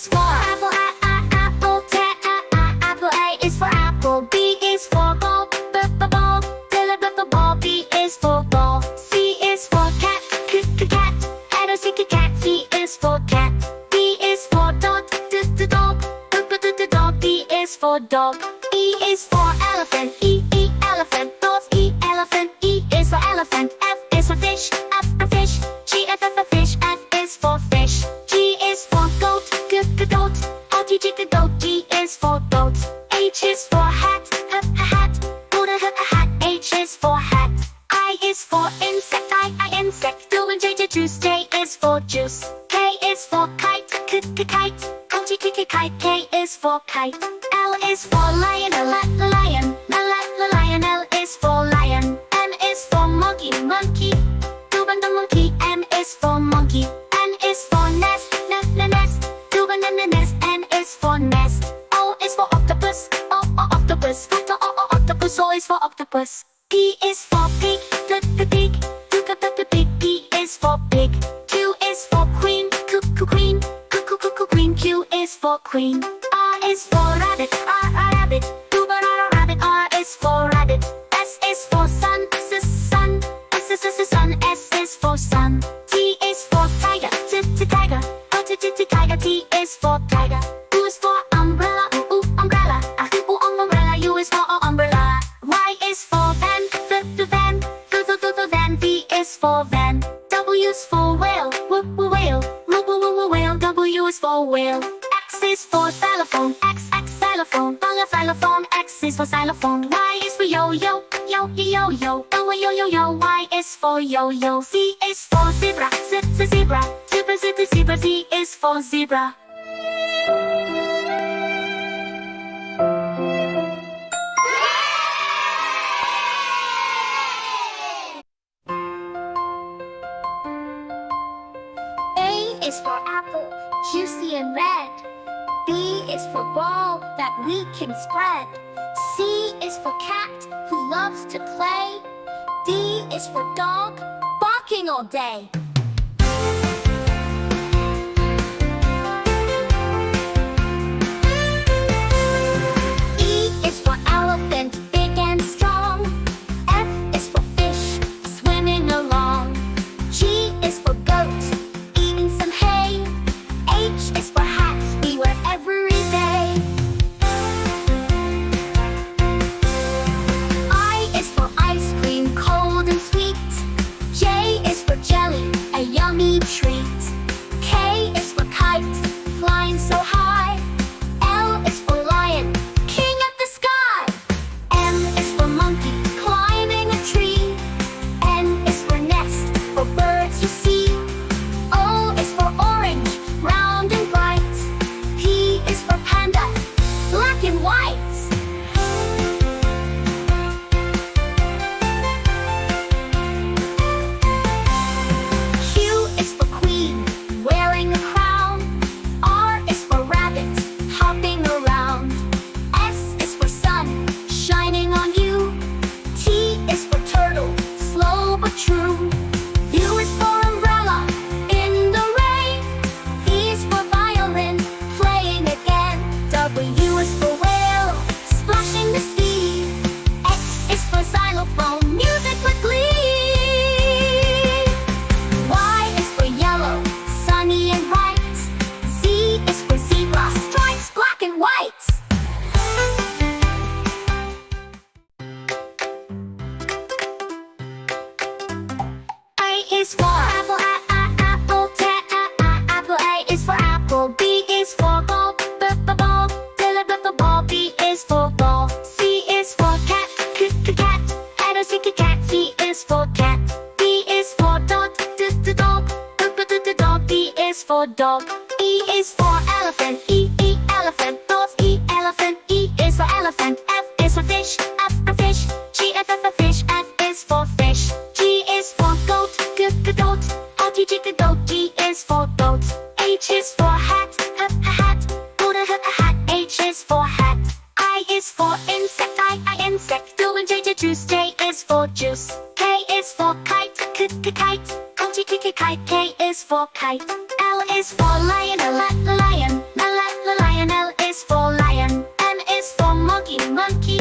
is for apple, apple. Apple. A is for apple. B is for ball, ball. Ball. B is for ball. C is for cat, cat. Head or cat. C is for cat. D is for dog, dog. Dog. D is for dog. E is for elephant, elephant. Dogs. Elephant. E is for elephant. F is for fish, for fish. G F fish. F is for fish. G is for goat, goat. O T goat. G is for goat. H is for hat, hat. Hat. H is for hat. I is for insect, insect. Do and J juice. J is for juice. K is for kite, kite. O G kite. K is for kite. L is for lion, lion. Lion. L is for lion. M is for monkey, monkey. The monkey. M is for monkey. N is for nest, nest. Nest. N is for nest. O is for octopus, octopus. Octopus. O is for octopus. P is for pig, the pig. Pig. P is for pig. Q is for queen, queen. Queen. Q is for queen. R is for rabbit, rabbit. Rabbit. R is for rabbit. S is for sun, sun. Sun. S is for sun. T is for tiger, tiger. Tiger. T is for tiger. U is for umbrella, umbrella. Umbrella. U is for umbrella. Y is for van, the van. Van. V is for van. W is for whale, whale. Whale. W is for whale. X is for xylophone, xylophone. Xylophone. X is for xylophone. Y is for yo-yo, yo-yo. Yo. Y is for yo-yo. Z is for zebra, zebra. Zebra. Z is for zebra. A is for apple, juicy and red. B is for ball that we can spread. C is for cat who loves to play. D is for dog, barking all day. E is for elephant, big and strong. F is for fish, swimming along. G is for goat, eating some hay. H is for hat, we wear every day. I is for ice cream, cold and sweet. J is for jelly, a yummy treat. K is for kite, flying so high. L is for lion, king of the sky. M is for monkey, climbing a tree. N is for nest, for birds you see. O is for orange, round and bright. P is for panda, black and white. Q is for queen, wearing a crown. R is for rabbit, hopping around. S is for sun, shining on you. T is for turtle, slow but true. U is for umbrella, in the rain. V is for violin, playing again. W is for whale, splashing the sea. X is for xylophone, music with glee. Y is for yellow, sunny and bright. Z is for zebra, stripes black and white. A is for apple, apple. Apple. A is for apple. B is for ball, ball. Ball. B is for ball. C is for cat, cat. Head or cat. C is for cat. D is for dog, dog. Dog. D is for dog. E is for elephant, elephant. Dogs. Elephant. E is for elephant. F is for fish, for fish. G F fish. F is for fish. G is for goat, goat. O T goat. G is for goat. H is for hat, hat. Hat. H is for hat. I is for insect, insect. Do and J juice. J is for juice. K is for kite, kite. K is for kite. L is for lion, lion. lion, L is for lion. M is for monkey, monkey.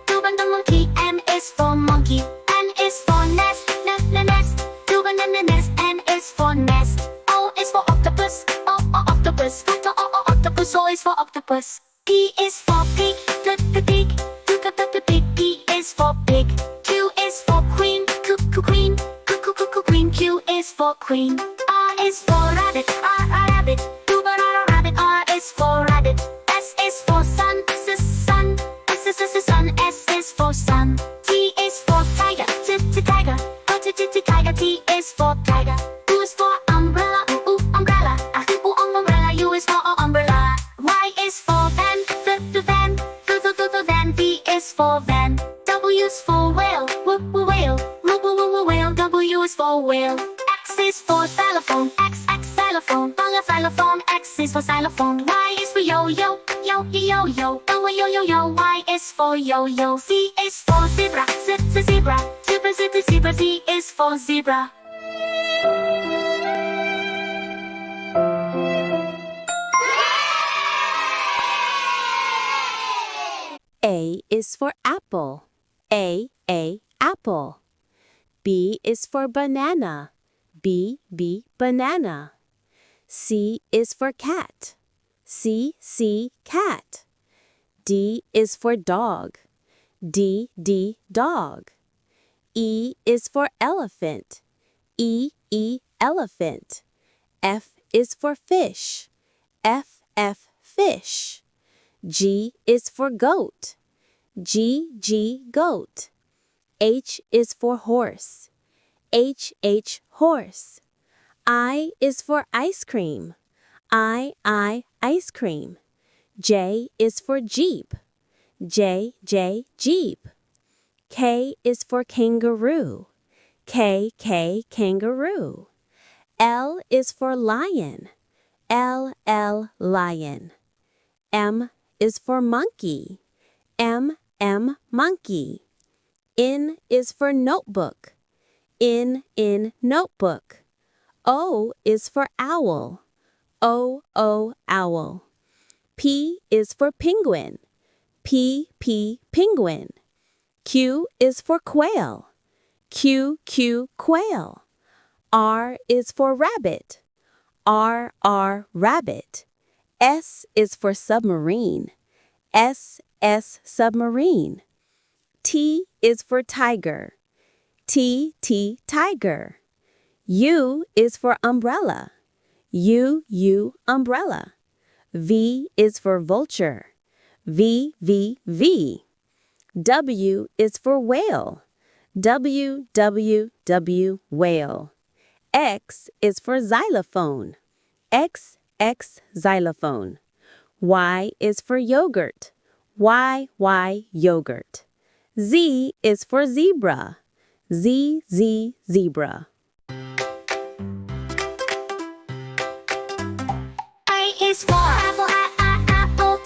Do the monkey, M is for monkey. N is for nest, nest. Do the nest, N is for nest. O is for octopus, octopus. Octopus, O is for octopus. P is for pig, the pig. The pig, P is for pig. Q is for queen, queen. Queen, Q is for queen. R is for rabbit, rabbit. Rabbit, R is for rabbit. S is for sun, sun. Sun, S is for sun. T is for tiger, tiger. Tiger, T is for tiger. U is for umbrella, umbrella. Umbrella, U is for umbrella. Y is for van, the van. The van, V is for van. W is for whale, whale. Whale, W is for whale. X is for xylophone, X xylophone. Xylophone, X is for xylophone. Y is for yo-yo, yo-yo. Yo-yo, Y is for yo-yo. Z is for zebra, zebra. Zebra, Z is for zebra. A is for apple. A, apple. B is for banana. B, banana. C is for cat. C, cat. D is for dog. D, dog. E is for elephant. E, elephant. F is for fish. F, fish. G is for goat. G, goat. H is for horse. H, horse. I is for ice cream. I, ice cream. J is for jeep. J, jeep. K is for kangaroo. K, kangaroo. L is for lion. L, lion. M is for monkey. M, monkey. N is for notebook. N, notebook. O is for owl. O, owl. P is for penguin. P, penguin. Q is for quail. Q, quail. R is for rabbit. R, rabbit. S is for submarine. S, submarine. T is for tiger. T, tiger. U is for umbrella. U, umbrella. V is for vulture. V, W is for whale. W, whale. X is for xylophone. X, xylophone. Y is for yogurt. Y, yogurt. Z is for zebra. Z, zebra. A is for apple, apple.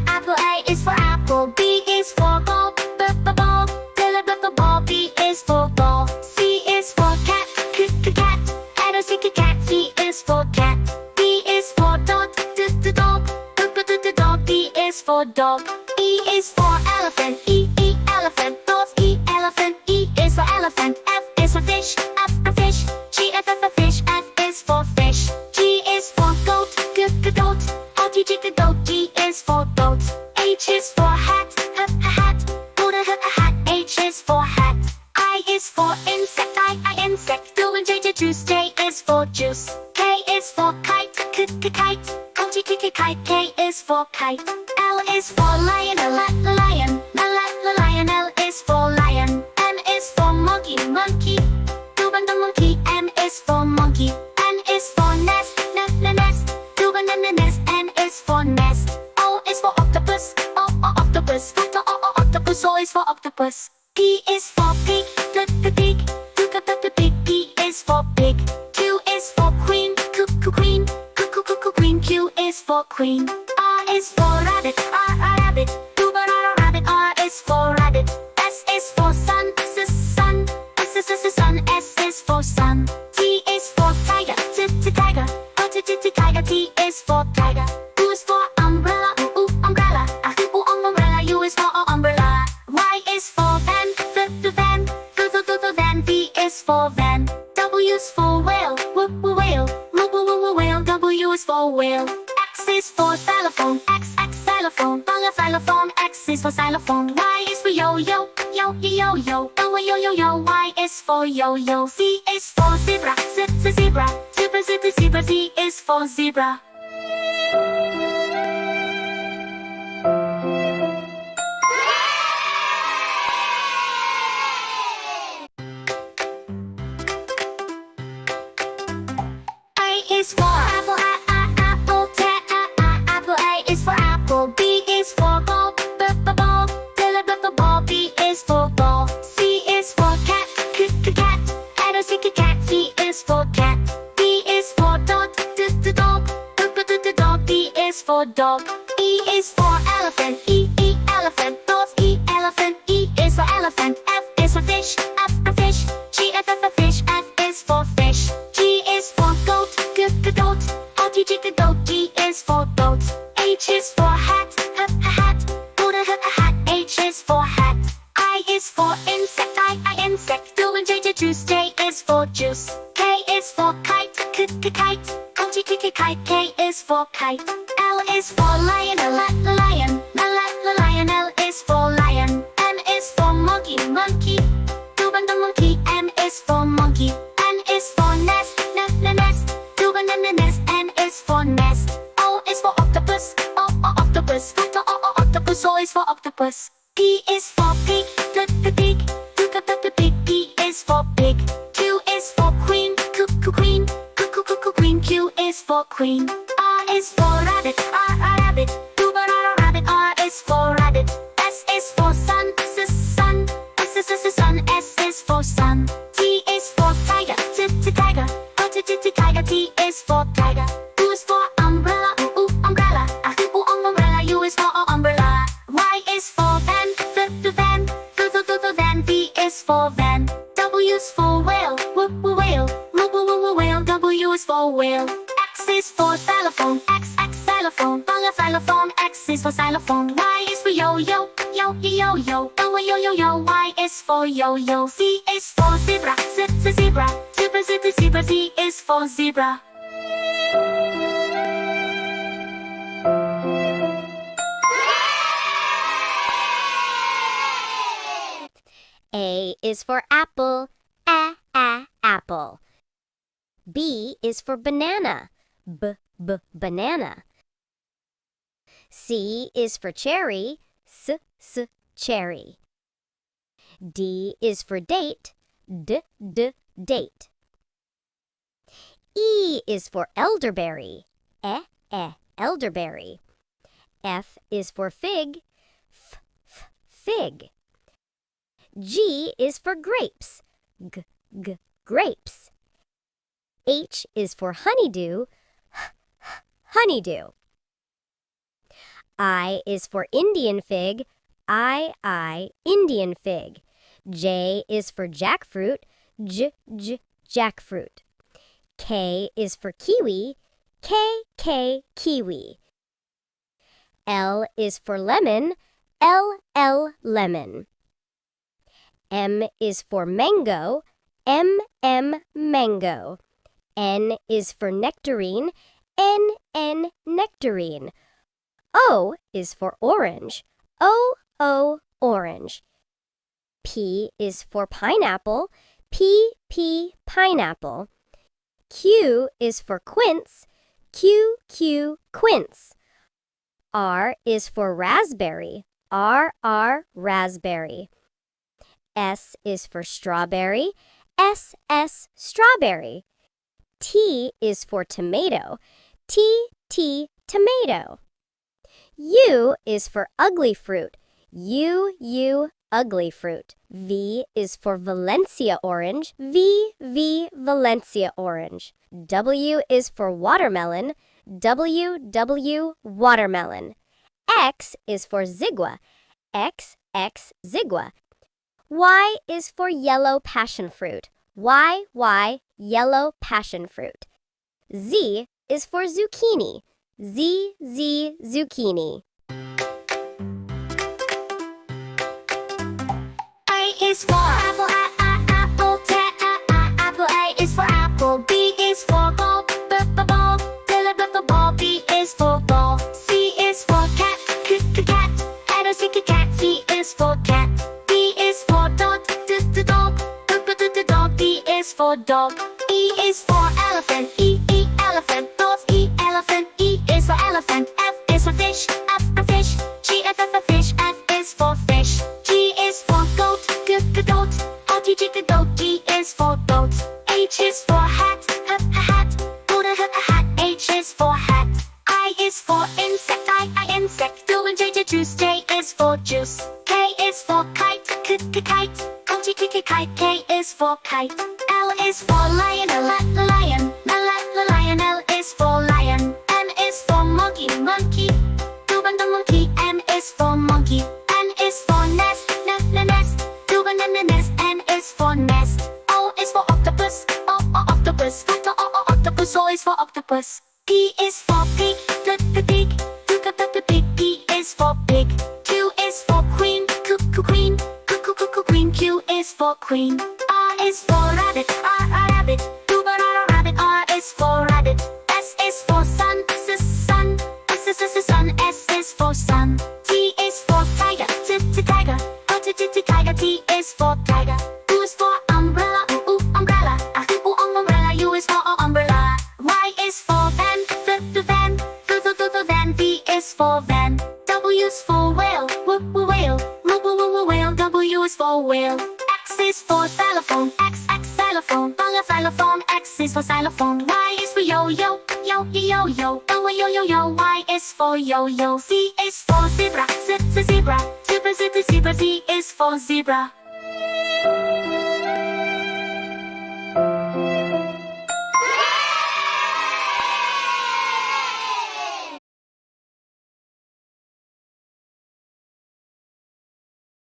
Apple, A is for apple. B is for ball, ball. Ball, B is for ball. C is for cat, cat. Cat, C is for cat. D is for dog, dog. Dog, D is for dog. E is for elephant, elephant. Dog, elephant. E is for elephant. F is for fish, fish. G, fish. F is for fish. G is for goat, goat. Goat, G is for goat. H is for hat, hat. Hat, H is for hat. I is for insect, insect. Doing J, juice. J is for juice. K is for kite, kite. Kite, K is for kite. L is for lion, lion. L is for lion. M is for monkey, monkey. Do the monkey, M is for monkey. N is for nest, nest. Do the nest, N is for nest. O is for octopus, octopus. Octopus, O is for octopus. P is for pig, the pig. The pig, P is for pig. Q is for queen, queen. Queen, Q is for queen. R is for rabbit, rabbit. Rabbit, R is for rabbit. S is for sun, sun. Sun, S is for sun. T is for tiger, tiger. Tiger, T is for tiger. U is for W is for whale, whale. Whale, W is for whale. X is for xylophone, X xylophone. Xylophone, X is for xylophone. Y is for yo-yo, yo-yo. Yo-yo. Y is for yo-yo. Z is for zebra, zebra. Zebra, Z is for zebra. A is for apple, apple. Apple. A is for apple. B is for ball, ball. Ball. B is for ball. C is for cat, cat. Cat. C is for cat. D is for dog, dog. D is for dog. E is for elephant, elephant. Elephant. E is for elephant. F is for fish, fish. G F fish. F is for fish. G is for goat, goat. Goat. G is for goat. H is for hat, hat. Hat. H is for hat. I is for insect, insect. J juice. J is for juice. K is for kite, kite. Kite. K is for kite. L is for lion, lion. L is for lion. M is for monkey, monkey. Monkey. M is for monkey. N is for nest, nest. Nest. N is for nest. O is for octopus, octopus. Octopus. O is for octopus. P is for pig, pig. P is for pig. Q is for queen, queen. Q is for queen. R is for rabbit, rabbit. Rabbit. R is for rabbit. S is for sun, sun. Sun. S is for sun. T is for tiger, tiger. Tiger. T is for tiger. U is for umbrella, umbrella. Umbrella. U is for umbrella. Y is for van, van. Van. V is for van. W is for whale, whale. Whale. W is for whale. X is for xylophone, X xylophone. Xylophone. X is for xylophone. Y is for yo-yo, yo-yo. Yo. Y is for yo-yo. Z is for zebra, zebra. Zebra. Z is for zebra. A is for apple, apple. B is for banana, banana. C is for cherry, cherry. D is for date, date. E is for elderberry, elderberry. F is for fig, fig. G is for grapes, grapes. H is for honeydew, honeydew. I is for Indian fig, Indian fig. J is for jackfruit, jackfruit. K is for kiwi, kiwi. L is for lemon, lemon. M is for mango, mango. N is for nectarine, nectarine. O is for orange, orange. P is for pineapple, pineapple. Q is for quince, quince. R is for raspberry, raspberry. S is for strawberry, strawberry. T is for tomato, tomato. U is for ugly fruit, ugly fruit. V is for Valencia orange, Valencia orange. W is for watermelon, watermelon. X is for zigua, zigua. Y is for yellow passion fruit, yellow passion fruit. Z is for zucchini, zucchini. A is for apple, apple. A is for apple. dog. E is for elephant. E elephant. Dogs. E elephant. E is for elephant. F is for fish. F for fish. G F for fish. F is for fish. G is for goat. G goat. O T G goat. G is for goat. H is for hat. H hat. Go to hat. H is for hat. I is for insect. I insect. Doing J juice. J is for juice. K is for kite. Kite. G kite. K is for kite. L is for lion. Lion. Lion. L is for lion. M is for monkey. Monkey. Doing the monkey. M is for monkey. N is for nest. Nest. Doing the nest. N is for nest. O is for octopus. Octopus. Octopus. O is for octopus. P is for pig. Pig. Pig. P is for pig. Q is for queen. Queen. Queen. Q is for queen. R is for rabbit. Rabbit. Rabbit. R is for rabbit. S is for sun. Sun. Sun. S is for sun. T is for tiger. Tiger. Tiger. T is for tiger. U is for umbrella. Umbrella. Umbrella. U is for umbrella. Y is for van. Van. Van. V is for van. W is for whale. Whale. Whale. W is for whale. X is for xylophone. X xylophone. Xylophone. X is for xylophone. Y is for yo-yo. Yo-yo. Yo-yo. Y is for yo-yo. Z is for zebra. Zebra. Zebra. Z is for zebra.